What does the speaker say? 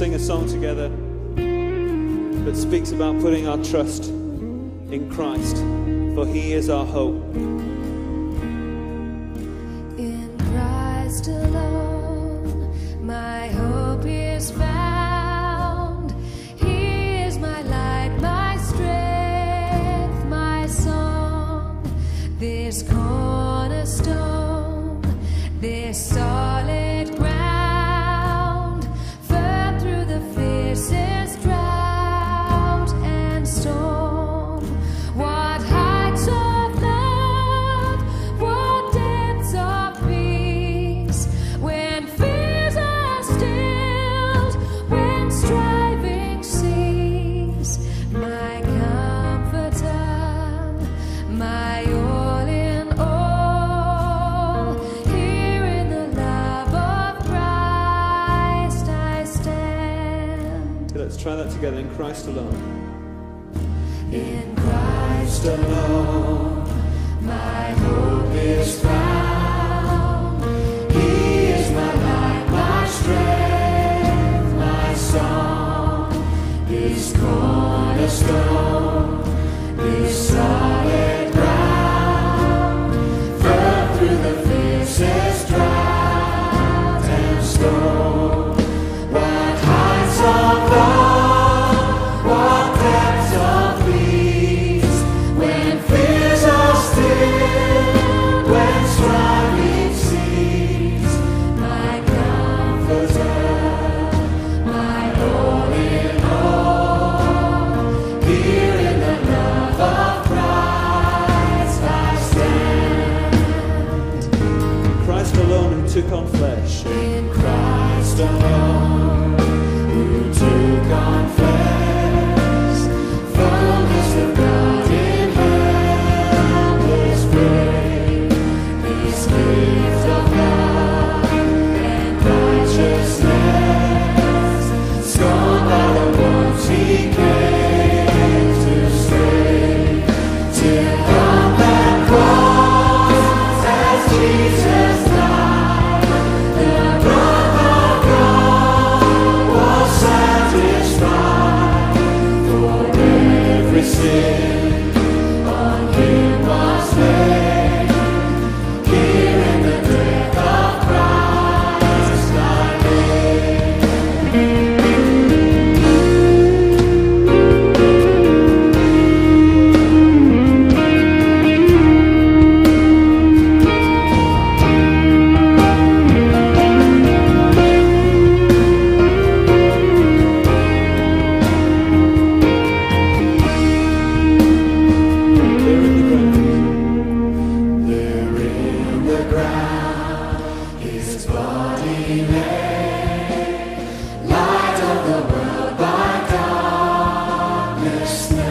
sing a song together that speaks about putting our trust in Christ, for He is our hope. In Christ alone, my hope is found. He is my light, my strength, my song. This cornerstone, this solid ground, firm through the fiercest drought and storm. What heights of love, what depths of peace, when fears are stilled, when striving cease. My comforter, my all in all, here in the love of Christ I stand. Let's try that together. In Christ alone. In Christ alone, my hope is found. He is my light, my strength, my song. This cornerstone, this solid ground, firm through the fiercest drought and storm. What heights of love, what depths of peace, when fears are still, when striving cease. My comforter, my all in all, here in the love of Christ I stand. Christ alone who took on flesh. In Christ alone, who took on flesh, fullness of God in helpless babe, this gift of love and righteousness, scorned by the ones He came to save, till on that cross as Jesus died, the wrath of God was satisfied. For every sin on Him was laid, here in the death of Christ I There in the ground, His body lay, light of the world by darkness slain.